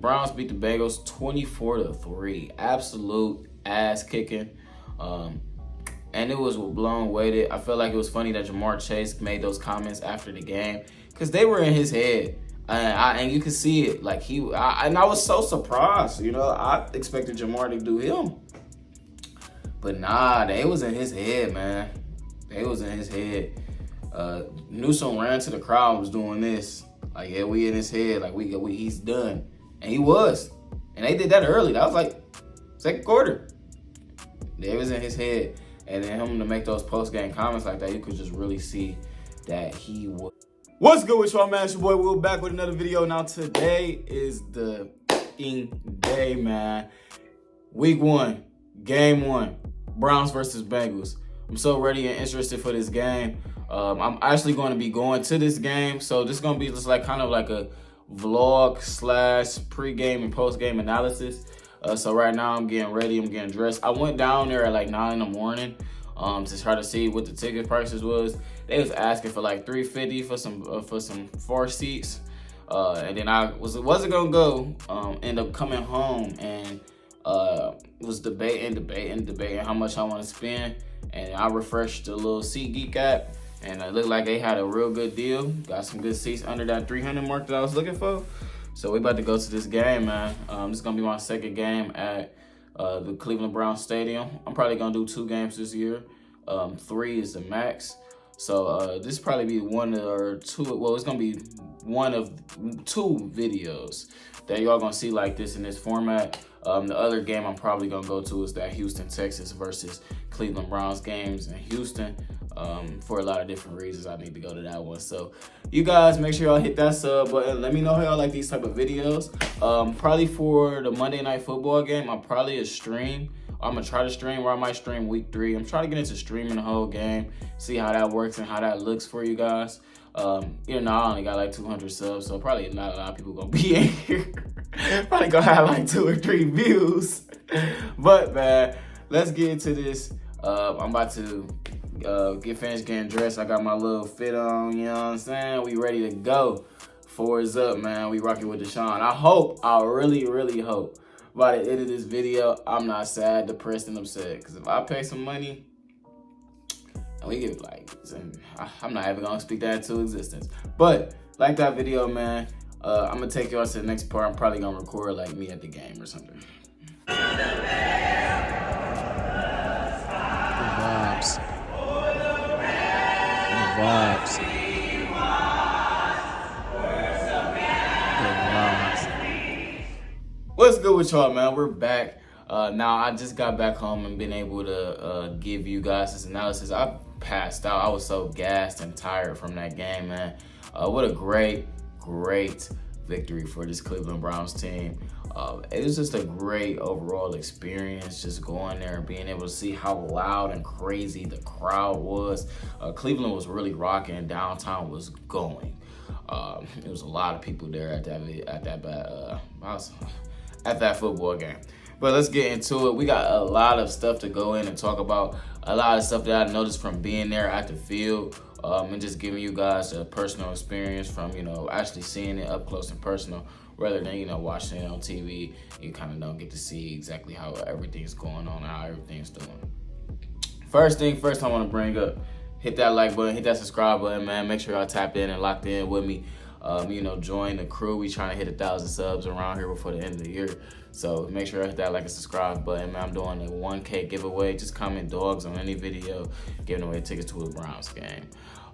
Browns beat the Bengals 24-3. Absolute ass kicking. And it was blown weighted. I felt like it was funny that Jamar Chase made those comments after the game because they were in his head. And you can see it. Like I was so surprised. I expected Jamar to do him. But nah, they was in his head, man. They was in his head. Newsom ran to the crowd and was doing this. Like, yeah, we in his head. Like, he's done. And he was. And they did that early. That was like second quarter. They was in his head. And then him to make those post-game comments like that, you could just really see that he was. What's good with y'all, man? It's your boy Will back with another video. Now, today is the day, man. Week 1, game 1, Browns versus Bengals. I'm so ready and interested for this game. I'm actually going to be going to this game. So this is going to be just like kind of like a vlog / pre-game and post-game analysis. So right now I'm getting ready, I'm getting dressed. I went down there at like 9 in the morning to try to see what the ticket prices was. They was asking for like $350 for some 4 seats. And then I wasn't gonna go. End up coming home and was debating how much I want to spend. And I refreshed the little SeatGeek app, and it looked like they had a real good deal. Got some good seats under that 300 mark that I was looking for. So we about to go to this game, man. This is gonna be my second game at the Cleveland Browns Stadium. I'm probably gonna do 2 games this year. 3 is the max. So this probably be 1 or 2. Well, it's gonna be 1 of 2 videos that y'all gonna see like this in this format. The other game I'm probably gonna go to is that Houston, Texas versus Cleveland Browns games in Houston. For a lot of different reasons, I need to go to that one. So you guys make sure y'all hit that sub button. Let me know how y'all like these type of videos. Probably for the Monday Night Football game, I'll probably stream. I'm gonna try to stream, or I might stream week 3. I'm trying to get into streaming the whole game, see how that works and how that looks for you guys. I only got like 200 subs, so probably not a lot of people gonna be in here. Probably gonna have like 2 or 3 views. But man, let's get into this. I'm about to get finished getting dressed. I got my little fit on, you know what I'm saying? We ready to go. 4 is up, man. We rocking with Deshaun. I really hope by the end of this video, I'm not sad, depressed, and upset. Because if I pay some money, and we get like, I'm not even gonna speak that into existence. But like that video, man. I'm gonna take y'all to the next part. I'm probably gonna record like me at the game or something. The vibes. What's good with y'all, man? We're back. Now, I just got back home and been able to give you guys this analysis. I passed out. I was so gassed and tired from that game, man. What a great victory for this Cleveland Browns team. It was just a great overall experience, just going there and being able to see how loud and crazy the crowd was. Cleveland was really rocking. Downtown was going. It was a lot of people there at that football game. But let's get into it. We got a lot of stuff to go in and talk about. A lot of stuff that I noticed from being there at the field, and just giving you guys a personal experience from, actually seeing it up close and personal, rather than, watching it on TV. You kind of don't get to see exactly how everything's going on and how everything's doing. First thing first, I want to bring up, hit that like button, hit that subscribe button, man. Make sure y'all tapped in and locked in with me. Join the crew. We trying to hit 1,000 subs around here before the end of the year. So make sure you hit that like and subscribe button, man. I'm doing a 1K giveaway. Just comment dogs on any video, giving away tickets to a Browns game.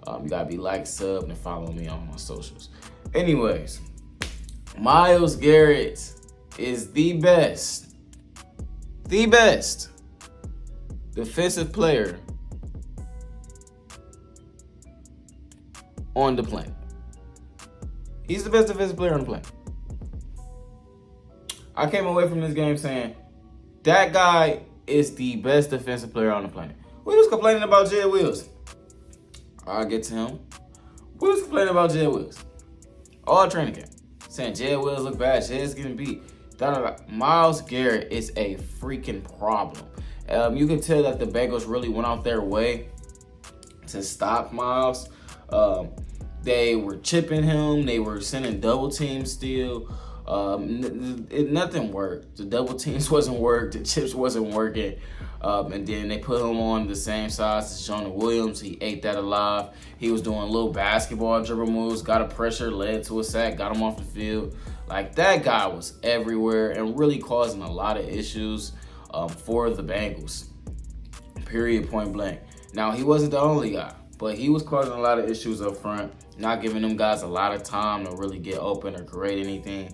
You gotta be like, sub, and follow me on my socials. Anyways, Myles Garrett is the best defensive player on the planet. He's the best defensive player on the planet. I came away from this game saying that guy is the best defensive player on the planet. We was complaining about Jed Wills. I'll get to him. We was complaining about Jed Wills all training camp, saying Jed Wills look bad, Jed's getting beat. Myles Garrett is a freaking problem. You can tell that the Bengals really went out their way to stop Myles. They were chipping him. They were sending double teams still. Nothing worked. The double teams wasn't worked. The chips wasn't working. And then they put him on the same size as Jonah Williams. He ate that alive. He was doing little basketball dribble moves, got a pressure, led to a sack, got him off the field. Like, that guy was everywhere and really causing a lot of issues for the Bengals. Period, point blank. Now, he wasn't the only guy, but he was causing a lot of issues up front, not giving them guys a lot of time to really get open or create anything.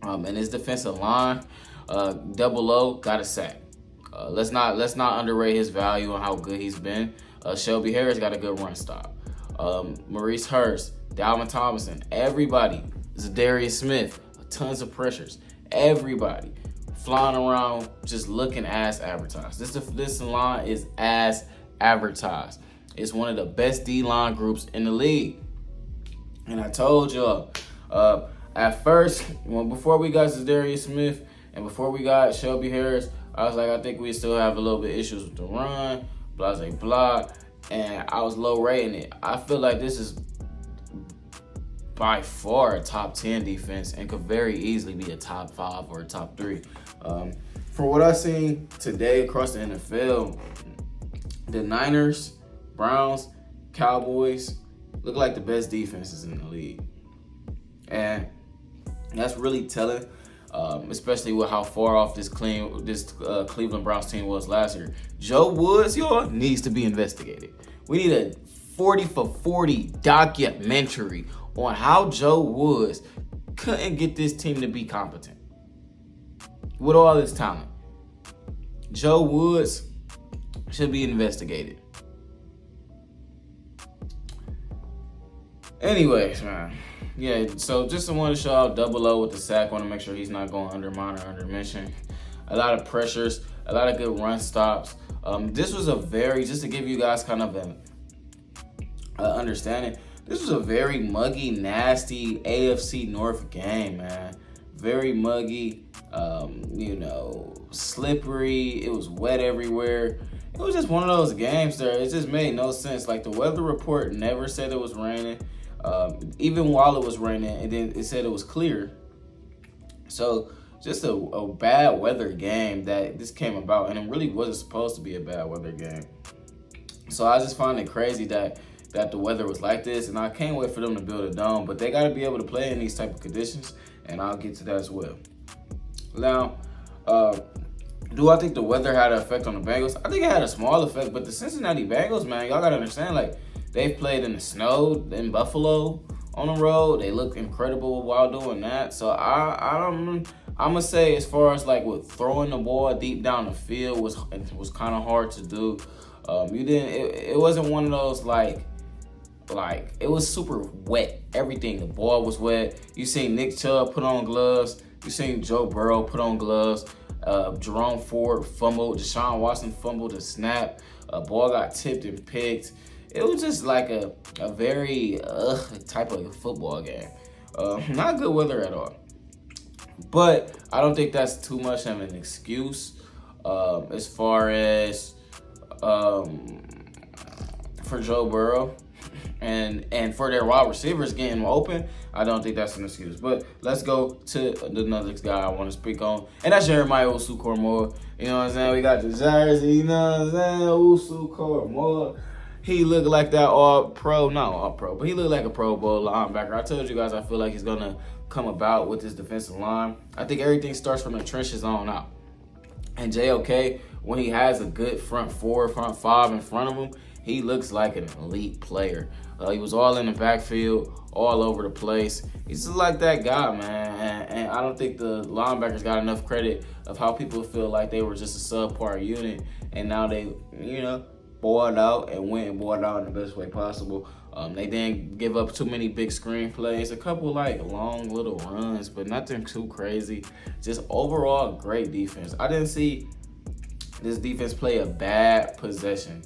And his defensive line, Double O, got a sack. Let's not underrate his value and how good he's been. Shelby Harris got a good run stop. Maurice Hurst, Dalvin Thompson, everybody. Zadarius Smith, tons of pressures. Everybody flying around just looking as advertised. This line is as advertised. It's one of the best D-line groups in the league. And I told y'all, at first, before we got Zadarius Smith and before we got Shelby Harris, I was like, I think we still have a little bit of issues with the run, blah, blah, blah. And I was low rating it. I feel like this is by far a top 10 defense and could very easily be a top 5 or a top 3. For what I've seen today across the NFL, the Niners, Browns, Cowboys look like the best defenses in the league. And that's really telling, especially with how far off this Cleveland Browns team was last year. Joe Woods, y'all, needs to be investigated. We need a 40 for 40 documentary on how Joe Woods couldn't get this team to be competent with all this talent. Joe Woods should be investigated. Anyways, man. Yeah, so just wanted to show out Double O with the sack. Want to make sure he's not going undermine or undermention. A lot of pressures, a lot of good run stops. This was just to give you guys kind of an understanding, this was a very muggy, nasty AFC North game, man. Very muggy, slippery. It was wet everywhere. It was just one of those games there. It just made no sense. Like, the weather report never said it was raining. Even while it was raining, and then it said it was clear. So just a bad weather game that this came about, and it really wasn't supposed to be a bad weather game. So I just find it crazy that the weather was like this, and I can't wait for them to build a dome, but they got to be able to play in these type of conditions, and I'll get to that as well. Now, do I think the weather had an effect on the Bengals? I think it had a small effect, but the Cincinnati Bengals, man, y'all got to understand, like, they've played in the snow in Buffalo on the road. They look incredible while doing that. So I'm gonna say, as far as like with throwing the ball deep down the field was kind of hard to do. It wasn't one of those like it was super wet. Everything, the ball was wet. You seen Nick Chubb put on gloves. You seen Joe Burrow put on gloves. Jerome Ford fumbled. Deshaun Watson fumbled a snap. Ball got tipped and picked. It was just like a very type of football game. Not good weather at all. But I don't think that's too much of an excuse as far as for Joe Burrow and for their wide receivers getting open. I don't think that's an excuse. But let's go to the next guy I want to speak on, and that's Jeremiah Owusu-Koramoah. You know what I'm saying? We got the jersey, you know what I'm saying? Owusu-Koramoah. He looked like that not all pro, but he looked like a Pro Bowl linebacker. I told you guys I feel like he's going to come about with his defensive line. I think everything starts from the trenches on out. And JOK, when he has a good front four, front five in front of him, he looks like an elite player. He was all in the backfield, all over the place. He's just like that guy, man. And I don't think the linebackers got enough credit of how people feel like they were just a subpar unit. And now they, boiled out and went and boiled out in the best way possible. They didn't give up too many big screen plays. A couple long little runs, but nothing too crazy. Just overall great defense. I didn't see this defense play a bad possession.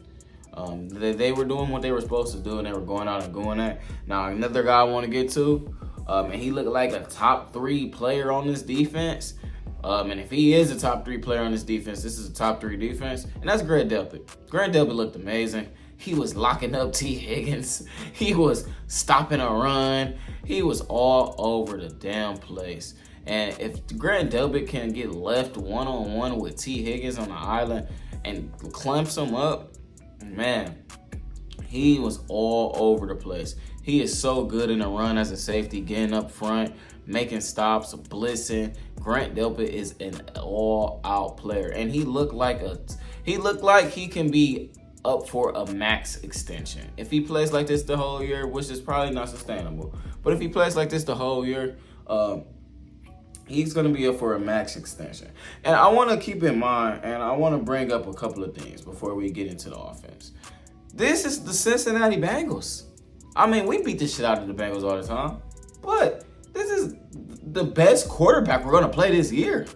They were doing what they were supposed to do, and they were going out and going at. Now, another guy I want to get to, and he looked like a top 3 player on this defense. And if he is a top 3 player on this defense, this is a top 3 defense, and that's Grant Delpit. Grant Delpit looked amazing. He was locking up T. Higgins. He was stopping a run. He was all over the damn place. And if Grant Delpit can get left one-on-one with T. Higgins on the island and clamps him up, man, he was all over the place. He is so good in the run as a safety, getting up front, making stops, blitzing. Grant Delpit is an all-out player, and he looked like he can be up for a max extension. If he plays like this the whole year, which is probably not sustainable, but if he plays like this the whole year, he's going to be up for a max extension. And I want to keep in mind, and I want to bring up a couple of things before we get into the offense. This is the Cincinnati Bengals. I mean, we beat the shit out of the Bengals all the time, but this is the best quarterback we're going to play this year.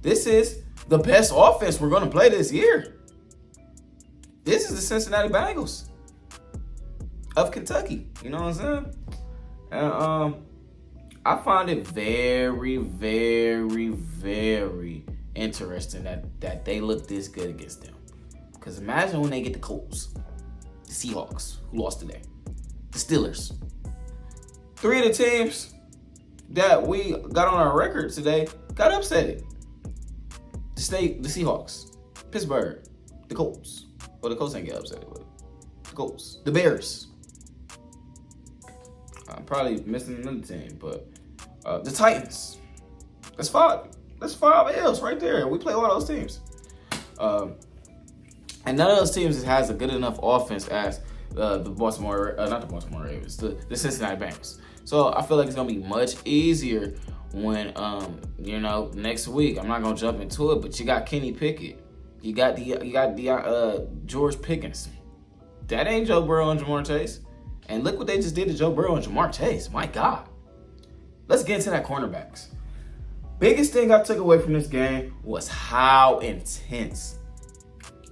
This is the best offense we're going to play this year. This is the Cincinnati Bengals of Kentucky. You know what I'm saying? And I find it very, very, very interesting that they look this good against them. Because imagine when they get the Colts, the Seahawks, who lost today, the Steelers. 3 of the teams that we got on our record today got upset. The Seahawks, Pittsburgh, the Colts. Well, the Colts ain't get upset, but the Colts, the Bears. I'm probably missing another team, but the Titans. That's 5 L's right there. We play all those teams. And none of those teams has a good enough offense as not the Baltimore Ravens, the Cincinnati Bengals. So I feel like it's gonna be much easier when next week. I'm not gonna jump into it, but you got Kenny Pickett, you got George Pickens. That ain't Joe Burrow and Jamar Chase. And look what they just did to Joe Burrow and Jamar Chase. My God. Let's get into that cornerbacks. Biggest thing I took away from this game was how intense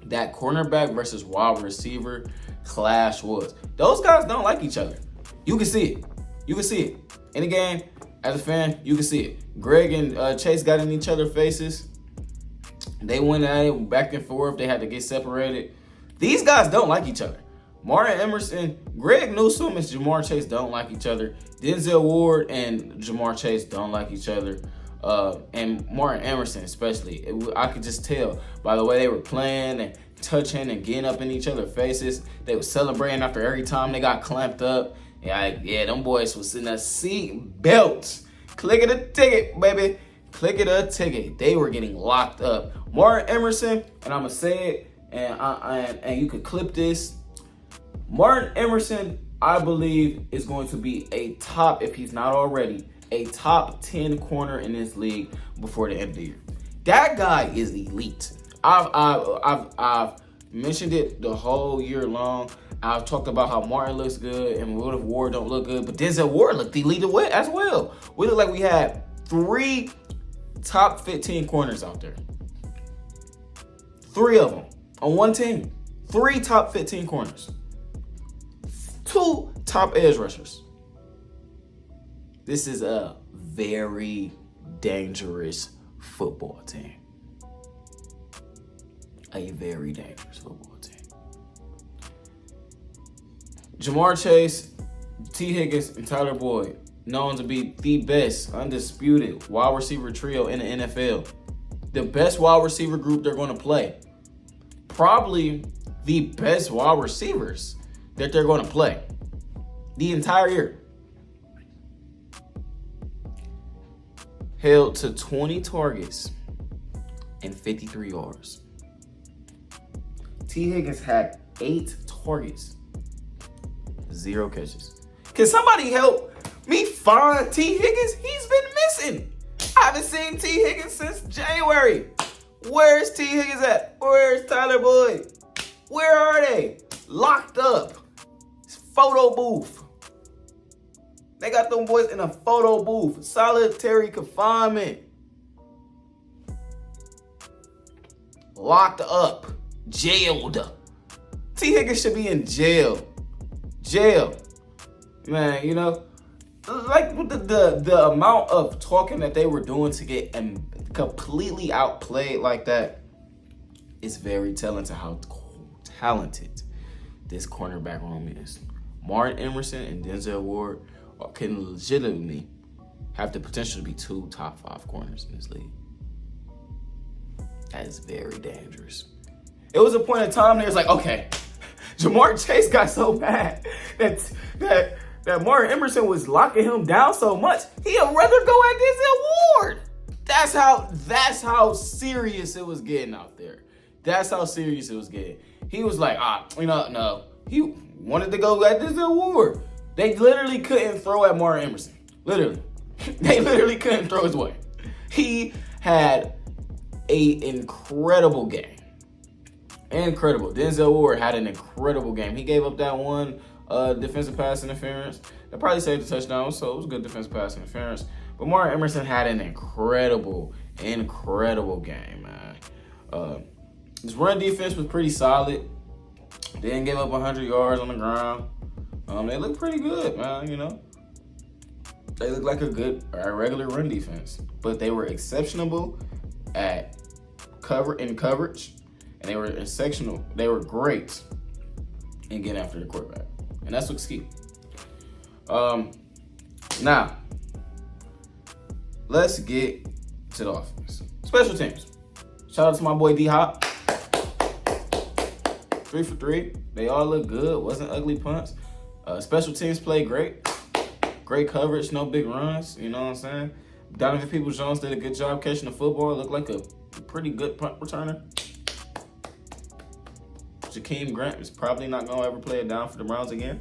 that cornerback versus wide receiver clash was. Those guys don't like each other. You can see it. You can see it. In the game, as a fan, you can see it. Greg and Chase got in each other's faces. They went at it back and forth. They had to get separated. These guys don't like each other. Martin Emerson, Greg Newsome and Jamar Chase don't like each other. Denzel Ward and Jamar Chase don't like each other. And Martin Emerson especially. I could just tell by the way they were playing and touching and getting up in each other's faces. They were celebrating after every time they got clamped up. Yeah, them boys was in a seat belts. Click it a ticket, baby. Click it a ticket. They were getting locked up. Martin Emerson, and I'm going to say it, and you could clip this. Martin Emerson, I believe, is going to be a top, if he's not already, a top 10 corner in this league before the end of the year. That guy is elite. I've mentioned it the whole year long. I've talked about how Martin looks good and what if Ward don't look good, but Denzel Ward looked elite as well. We look like we had 3 top 15 corners out there. 3 of them on one team. 3 top 15 corners. 2 top edge rushers. This is a very dangerous football team. A very dangerous football team. Jamar Chase, T. Higgins, and Tyler Boyd, known to be the best, undisputed wide receiver trio in the NFL. The best wide receiver group they're going to play. Probably the best wide receivers that they're going to play the entire year. Held to 20 targets and 53 yards. T. Higgins had 8 targets, 0 catches. Can somebody help me find T. Higgins? He's been missing. I haven't seen T. Higgins since January. Where's T. Higgins at? Where's Tyler Boyd? Where are they? Locked up. Photo booth. They got them boys in a photo booth. Solitary confinement. Locked up. Jailed. T. Higgins should be in jail. Jail. Man, you know, like the amount of talking that they were doing to get completely outplayed like that is very telling to how talented this cornerback room is. Martin Emerson and Denzel Ward can legitimately have the potential to be 2 top 5 corners in this league. That is very dangerous. It was a point in time there, it's like, okay, Jamar Chase got so bad that Martin Emerson was locking him down so much, he'd rather go at Denzel Ward. That's how serious it was getting out there. That's how serious it was getting. He was like, no. He wanted to go at Denzel Ward. They literally couldn't throw at Martin Emerson. Literally. They literally couldn't throw his way. He had an incredible game. Incredible. Denzel Ward had an incredible game. He gave up that one defensive pass interference. That probably saved the touchdown, so it was good defensive pass interference. But Martin Emerson had an incredible game, man. His run defense was pretty solid. They didn't give up 100 yards on the ground. They look pretty good, man, you know. They look like a good regular run defense. But they were exceptional at coverage. And they were exceptional. They were great in getting after the quarterback. And that's what's key. Now, let's get to the offense. Special teams. Shout out to my boy D-Hop. 3 for 3. They all look good. Wasn't ugly punts. Special teams played great. Great coverage. No big runs. You know what I'm saying? Donovan Peoples-Jones did a good job catching the football. Looked like a pretty good punt returner. Jakeem Grant is probably not going to ever play it down for the Browns again.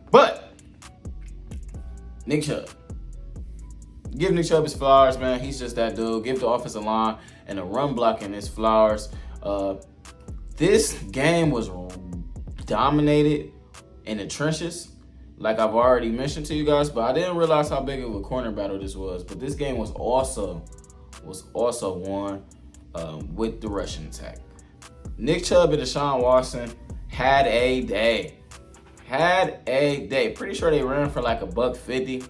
But Nick Chubb. Give Nick Chubb his flowers, man. He's just that dude. Give the offensive line and the run blocking his flowers. This game was dominated in the trenches, like I've already mentioned to you guys, but I didn't realize how big of a corner battle this was. But this game was also won with the rushing attack. Nick Chubb and Deshaun Watson had a day. Pretty sure they ran for like $150.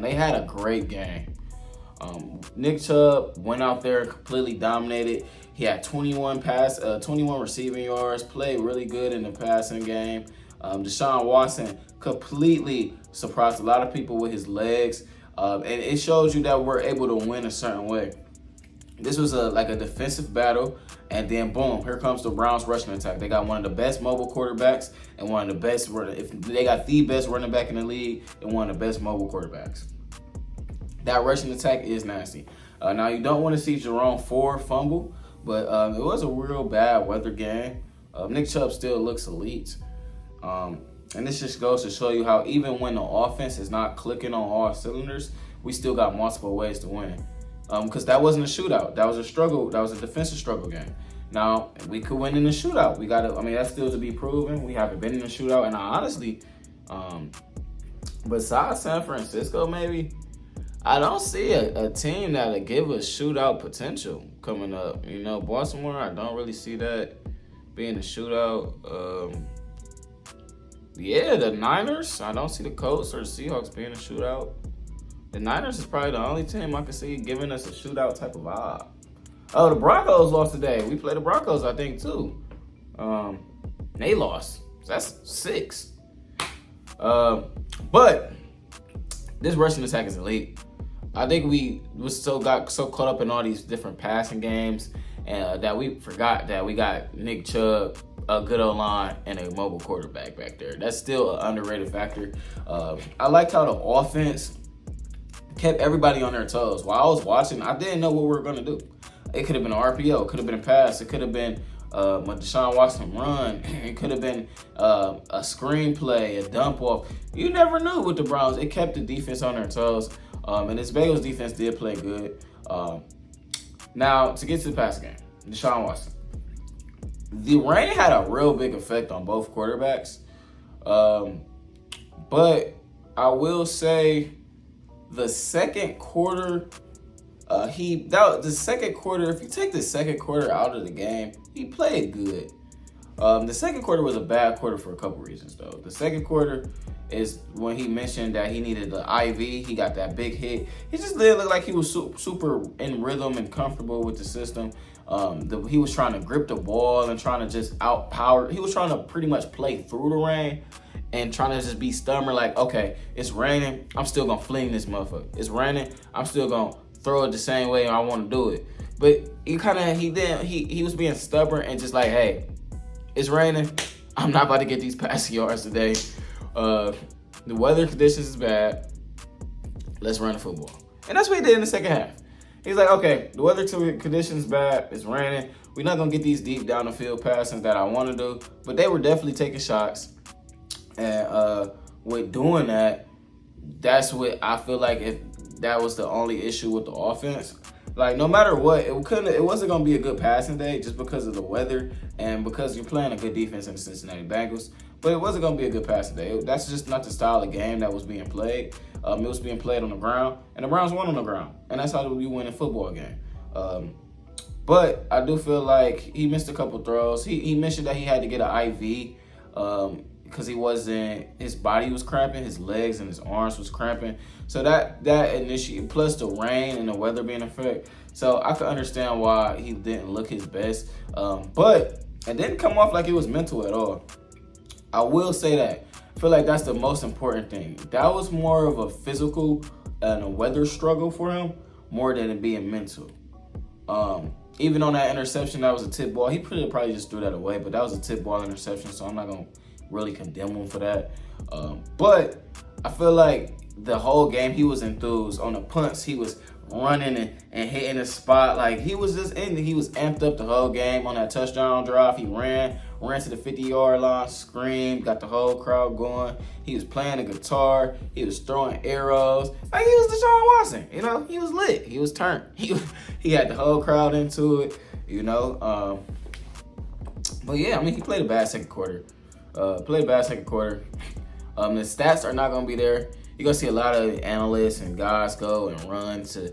They had a great game. Nick Chubb went out there, completely dominated. He had 21 receiving yards, played really good in the passing game. Deshaun Watson completely surprised a lot of people with his legs. And it shows you that we're able to win a certain way. This was like a defensive battle, and then boom, here comes the Browns rushing attack. They got one of the best mobile quarterbacks and one of the best they got the best running back in the league and one of the best mobile quarterbacks. That rushing attack is nasty. Now you don't want to see Jerome Ford fumble, but it was a real bad weather game. Nick Chubb still looks elite. And this just goes to show you how even when the offense is not clicking on all cylinders, we still got multiple ways to win. Because that wasn't a shootout. That was a struggle. That was a defensive struggle game. Now, we could win in the shootout. That's still to be proven. We haven't been in a shootout. And I honestly, besides San Francisco, maybe, I don't see a team that'll give us shootout potential coming up. You know, Baltimore, I don't really see that being a shootout. The Niners, I don't see the Colts or the Seahawks being a shootout. The Niners is probably the only team I can see giving us a shootout type of vibe. Oh, the Broncos lost today. We played the Broncos, I think, too. They lost. So that's 6. But this rushing attack is elite. I think we got so caught up in all these different passing games and that we forgot that we got Nick Chubb, a good O-line, and a mobile quarterback back there. That's still an underrated factor. I liked how the offense kept everybody on their toes. While I was watching, I didn't know what we were going to do. It could have been an RPO. It could have been a pass. It could have been a Deshaun Watson run. It could have been a screenplay, a dump off. You never knew with the Browns. It kept the defense on their toes. And this Bengals defense did play good. Now, to get to the passing game, Deshaun Watson. The rain had a real big effect on both quarterbacks. But I will say the second quarter, if you take the second quarter out of the game, he played good. The second quarter was a bad quarter for a couple reasons, though. The second quarter, is when he mentioned that he needed the IV. He got that big hit. He just didn't look like he was super in rhythm and comfortable with the system. He was trying to grip the ball and trying to just outpower. He was trying to pretty much play through the rain and trying to just be stubborn. Like, okay, it's raining. I'm still gonna fling this motherfucker. It's raining. I'm still gonna throw it the same way I want to do it. But he was being stubborn and just like, hey, it's raining. I'm not about to get these passing yards today. The weather conditions is bad. Let's run the football. And that's what he did in the second half. He's like, okay, the weather conditions bad. It's raining. We're not going to get these deep down the field passes that I want to do. But they were definitely taking shots. And with doing that, that's what I feel like if that was the only issue with the offense. Like, no matter what, it wasn't going to be a good passing day just because of the weather and because you're playing a good defense in the Cincinnati Bengals. But it wasn't going to be a good passing day. That's just not the style of game that was being played. It was being played on the ground, and the Browns won on the ground. And that's how we win a football game. But I do feel like he missed a couple throws. He mentioned that he had to get an IV because his body was cramping, his legs and his arms was cramping. So that initiated, plus the rain and the weather being effect. So I could understand why he didn't look his best. But it didn't come off like it was mental at all. I will say that. I feel like that's the most important thing. That was more of a physical and a weather struggle for him more than it being mental. Even on that interception, that was a tip ball. He probably just threw that away, but that was a tip ball interception, so I'm not going to really condemn him for that. But I feel like the whole game he was enthused. On the punts, he was running and hitting the spot. Like, he was just he was amped up the whole game. On that touchdown drive, he ran to the 50-yard line, screamed, got the whole crowd going. He was playing the guitar. He was throwing arrows. Like, he was Deshaun Watson. You know, he was lit. He was turned. He had the whole crowd into it, you know. But, yeah, I mean, he played a bad second quarter. The stats are not going to be there. You're going to see a lot of analysts and guys go and run to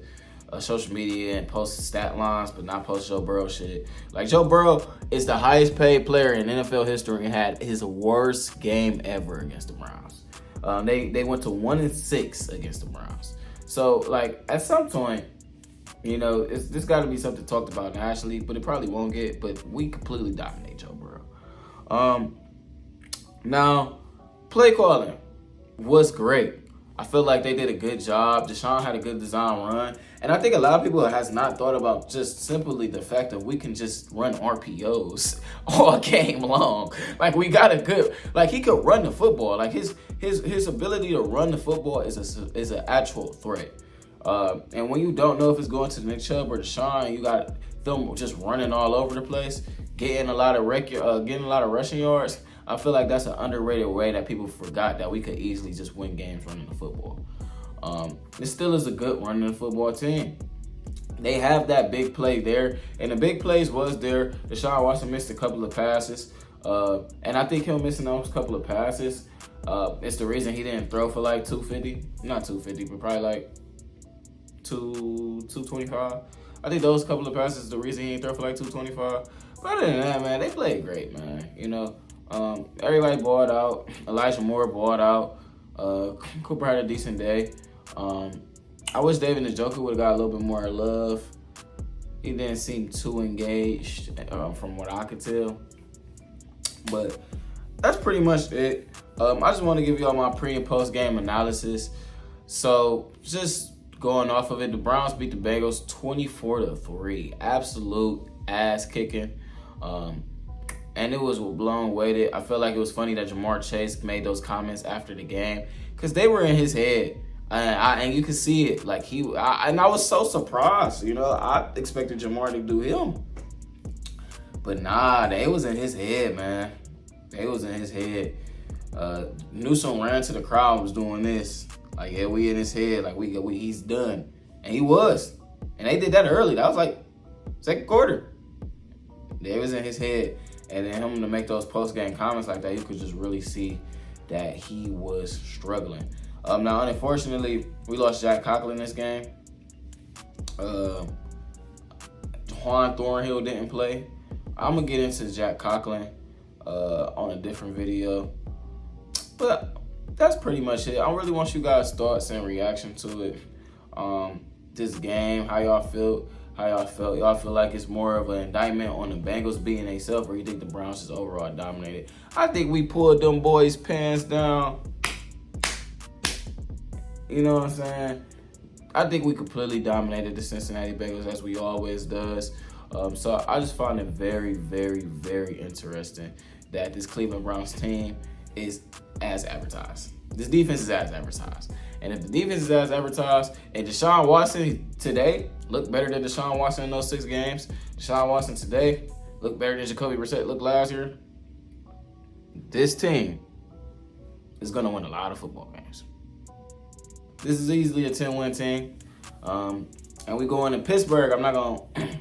social media and post stat lines, but not post Joe Burrow shit. Like, Joe Burrow is the highest paid player in NFL history and had his worst game ever against the Browns. They went to 1-6 against the Browns. So, like, at some point, you know, this got to be something talked about nationally, but it probably won't get. But we completely dominate Joe Burrow. Now, play calling was great. I feel like they did a good job. Deshaun had a good design run. And I think a lot of people has not thought about just simply the fact that we can just run RPOs all game long. Like, we got a good, like, he could run the football. Like, his ability to run the football is an actual threat. And when you don't know if it's going to Nick Chubb or Deshaun, you got them just running all over the place, getting a lot of rushing yards. I feel like that's an underrated way that people forgot that we could easily just win games running the football. It still is a good running the football team. They have that big play there, and the big plays was there. Deshaun Watson missed a couple of passes, and I think him missing those couple of passes is the reason he didn't throw for like 250. Not 250, but probably like 225. I think those couple of passes is the reason he didn't throw for like 225. But other than that, man, they played great, man. You know. Everybody balled out. Elijah Moore balled out. Cooper had a decent day. I wish David Njoku would have got a little bit more love. He didn't seem too engaged from what I could tell. But that's pretty much it. I just want to give you all my pre and post game analysis. So just going off of it, the Browns beat the Bengals 24-3. Absolute ass kicking. And it was blown weighted. I felt like it was funny that Jamar Chase made those comments after the game because they were in his head, and you could see it. Like I was so surprised. You know, I expected Jamar to do him, but nah, they was in his head, man. They was in his head. Newsom ran to the crowd, was doing this. Like, yeah, we in his head. Like he's done, and he was. And they did that early. That was like second quarter. They was in his head. And then him to make those post-game comments like that, you could just really see that he was struggling. Now, unfortunately, we lost Jack Conklin in this game. Juan Thornhill didn't play. I'm going to get into Jack Conklin on a different video. But that's pretty much it. I really want you guys' thoughts and reaction to it. This game, how y'all feel, how y'all felt. Y'all feel like it's more of an indictment on the Bengals beating themselves, or you think the Browns just overall dominated? I think we pulled them boys' pants down. You know what I'm saying? I think we completely dominated the Cincinnati Bengals, as we always does. So I just find it very, very, very interesting that this Cleveland Browns team is as advertised. This defense is as advertised. And if the defense is as advertised, and Deshaun Watson today looked better than Deshaun Watson in those 6 games, Deshaun Watson today looked better than Jacoby Brissett looked last year, this team is going to win a lot of football games. This is easily a 10-win team. And we go into Pittsburgh. I'm not going to...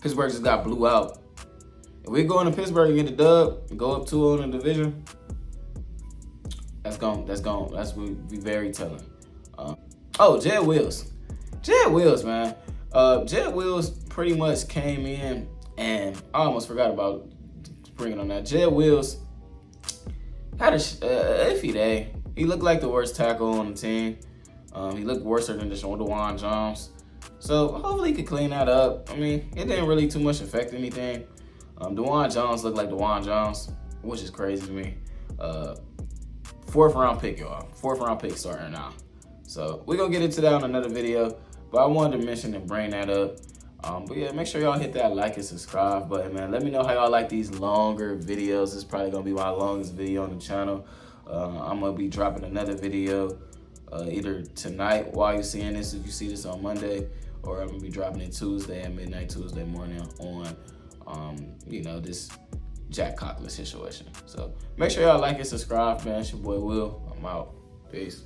Pittsburgh just got blew out. If we go into Pittsburgh and get the dub, and go up 2-0 in the division, that's going to be very telling. Jed Wills. Jed Wills, man. Jed Wills pretty much came in, and I almost forgot about bringing on that. Jed Wills had a iffy day. He looked like the worst tackle on the team. He looked worse than DeWan Jones. So hopefully he could clean that up. I mean, it didn't really too much affect anything. DeWan Jones looked like DeWan Jones, which is crazy to me. 4th round pick, y'all. 4th round pick starting now. So we're going to get into that on another video. But I wanted to mention and bring that up. But yeah, make sure y'all hit that like and subscribe button, man. Let me know how y'all like these longer videos. This is probably going to be my longest video on the channel. I'm going to be dropping another video either tonight while you're seeing this, if you see this on Monday, or I'm going to be dropping it Tuesday at midnight, Tuesday morning on, this Jack Coughlin situation. So make sure y'all like and subscribe, man. It's your boy Will. I'm out. Peace.